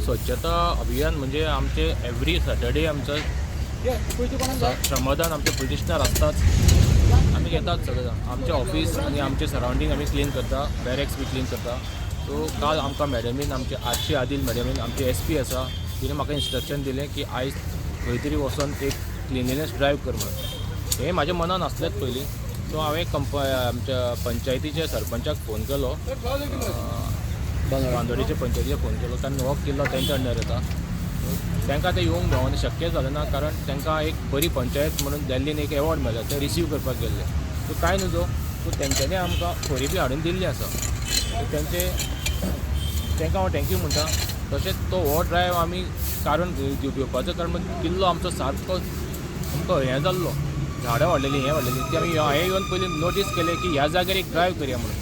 स्वच्छता अभियान म्हणजे आमचे एव्हरी सॅटर्डे आमचं श्रमदान आमचे प्रोजेक्शनर असतात. आम्ही येतात सगळें आमचे ऑफिस आणि आमचे सराउंडींग आम्ही क्लीन करता, बॅरेक्स बी क्लीन करता. सो काल आमकां मॅडमीन आमचे आरशी आदिल मॅडमीन आमचे SP आसा तिणें म्हाका इन्स्ट्रक्शन दिलें की आयज खंय तरी वचून एक क्लिनिनेस ड्रायव कर म्हणून. हें म्हाज्या मनान आसलेंच पयलीं. सो हांवें आमच्या पंचायतीच्या सरपंचाक फोन केलो, बांदोडेच्या पंचायतीचे फोन केलो. ताणें हो किल्लो तेंच्या अंडर येता. तांकां ते येवंक मेळोना, शक्य जालें ना, कारण तांकां एक बरी पंचायत म्हणून दिल्लीन एक एवॉर्ड मेळ्ळा, ते रिसीव करपाक गेल्ले. सो कांय न्हू सो तेंच्यांनी आमकां खोरी बी हाडून दिल्ली आसा. तांकां हांव थँक्यू म्हणटा. तशेंच तो हो ड्रायव आमी कारण घेवपाचो कारण किल्लो आमचो सारको आमकां हें जाल्लो, झाडां वाडलेलीं हें वाडलेलीं ती आमी हांवें येवन पयलीं नोटीस केलें की ह्या जाग्यार एक ड्रायव करया म्हणून.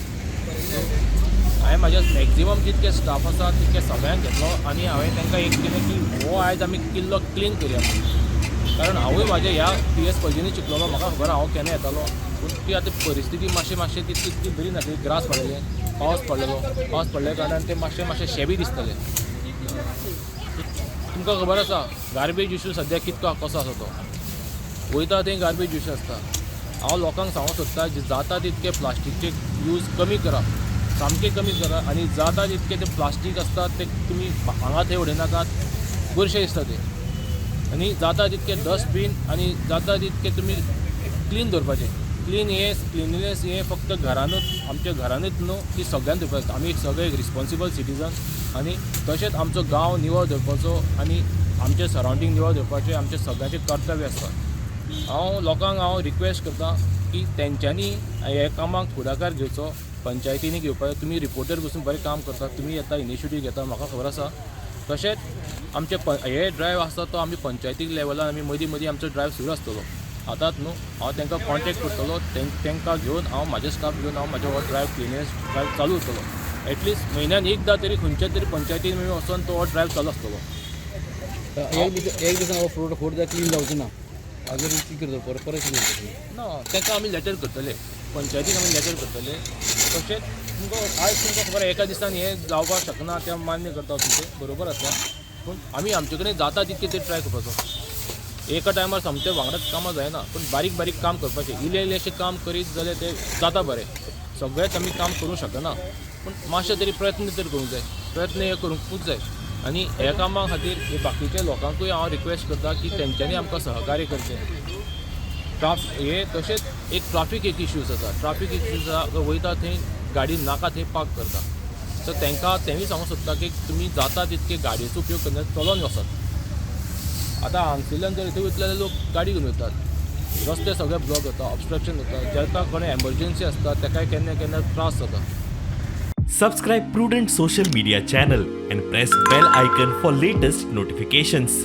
हांवें म्हाज्या मॅक्झिमम जितके स्टाफ आसा तितके सगळ्यांक घेतलो आनी हांवें तांकां एक केलें की हो आयज आमी किल्लो क्लीन करया म्हणून. कारण हांवूय म्हाज्या ह्या PS कॉलेजींनी शिकलोलो, म्हाका खबर हांव केन्ना येतालो. पूण ती आतां परिस्थिती मातशी तितकी बरी नासली. ग्रास पडलेलें, पावस पडले कारणान ते मातशें शेबी दिसतले. तुमकां खबर आसा गार्बेज इश्यू सद्या कितको कसो आसा तो. वयता थंय गार्बेज इश्यू आसता. हांव लोकांक सांगूंक सोदता जे जाता तितके प्लास्टीकचे यूज कमी करा, सामके कमी करा. आनी जाता तितके ते प्लास्टीक आसता ते तुमी हांगा थंय उडयनाकात, बुरशें दिसता ते. आनी जाता तितके डस्टबीन आनी जाता तितके तुमी क्लीन दवरपाचें. क्लिननेस हें फक्त घरानूच आमच्या घरानूच न्हू, ती सगळ्यांत दवरपाची. आमी सगळे एक रिस्पॉन्सिबल सिटीजन आनी तशेंच आमचो गांव निवळ दवरपाचो आनी आमचे सरावंडींग निवळ दवरपाचें आमचें सगळ्यांचें कर्तव्य आसता. हांव रिक्वेस्ट करता की तेंच्यांनी हे कामाक फुडाकार घेवचो, पंचायतींनी घेवपाचो. तुमी रिपोर्टर बसून बरें काम करता, तुमी येता इनिशिएटीव घेता, म्हाका खबर आसा. तशेंच आमचे हे ड्रायव आसता तो आमी पंचायती लेवलार आमी मदीं आमचो ड्रायव सुरू आसतलो. आतांच न्हू हांव तांकां कॉन्टेक्ट करतलो, तांकां घेवन हांव म्हाजे स्टाफ घेवन हांव म्हाजो हो ड्रायव क्लिनेस ड्रायव चालू उरतलो. एटलिस्ट म्हयन्यान एकदां तरी खंयच्या तरी पंचायतीन वचून तो हो ड्रायव चालू आसतलो. एक दिसान हो फोड क्लीन जावचो ना, अगर कितें करता परत ना तांकां आमी लॅटर करतले, पंचायतीक आमी लॅटर करतले. तशेंच तुमकां आयज तुमकां खबर एका दिसान हें जावपाक शकना, तें मान्य करता तुमचें बरोबर आसा. पूण आमी आमचे कडेन जाता तितके ते ट्राय करपाचो. एका टायमार सामकें वांगडाच कामां जायना, पूण बारीक काम करपाचें. इल्लेशें काम करीत जाल्यार तें जाता बरें. सगळेंच आमी काम करूंक शकना, पूण मातशे तरी प्रयत्न तरी करूंक जाय. प्रयत्न हे करूंकूच जाय. आनी ह्या कामा खातीर हे बाकीच्या लोकांकूय हांव रिक्वेस्ट करता की तेंच्यांनी आमकां सहकार्य करचें. तशेंच एक ट्राफीक इश्यूज आसा. ट्राफीक इश्यूज वयता थंय गाडी नाका थंय पार्क करता. सो तेंकां तेंवूय सांगूंक सोदता की तुमी जाता तितके गाडयेचो उपयोग करना, चलोन वचत. आतां हांगसरल्यान जर थंय वयतले जाल्यार लोक गाडी घेवन वतात, रस्ते सगळे ब्लॉक जाता, ऑब्स्ट्रक्शन जाता. जेका कोणें एमर्जन्सी आसता ताकाय केन्ना त्रास जाता. Subscribe Prudent social media channel and press bell icon for latest notifications.